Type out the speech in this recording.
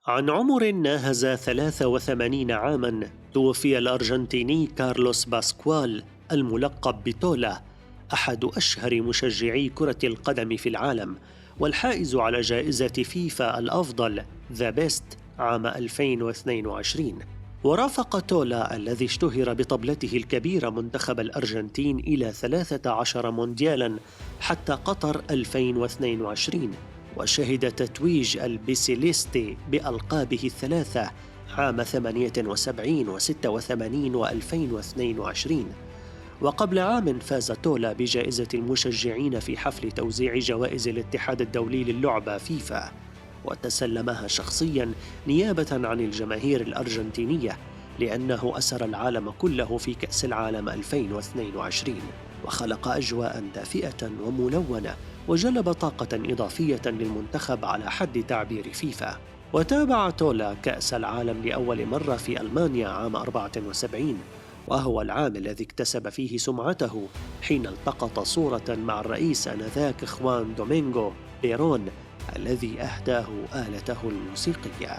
عن عمر ناهز 83 عاماً، توفي الأرجنتيني كارلوس باسكوال الملقب بتولا، أحد أشهر مشجعي كرة القدم في العالم، والحائز على جائزة فيفا الأفضل ذا بيست عام 2022. ورافق تولا الذي اشتهر بطبلته الكبيرة منتخب الأرجنتين إلى 13 مونديالاً حتى قطر 2022، وشهد تتويج البيسيليستي بألقابه الثلاثة عام 78 و86 و2022. وقبل عام فاز تولا بجائزة المشجعين في حفل توزيع جوائز الاتحاد الدولي للعبة فيفا، وتسلمها شخصياً نيابة عن الجماهير الأرجنتينية، لأنه أسر العالم كله في كأس العالم 2022، وخلق أجواء دافئة وملونة، وجلب طاقة إضافية للمنتخب على حد تعبير فيفا. وتابع تولا كأس العالم لأول مرة في ألمانيا عام 74، وهو العام الذي اكتسب فيه سمعته حين التقط صورة مع الرئيس آنذاك خوان دومينغو بيرون الذي أهداه آلته الموسيقية.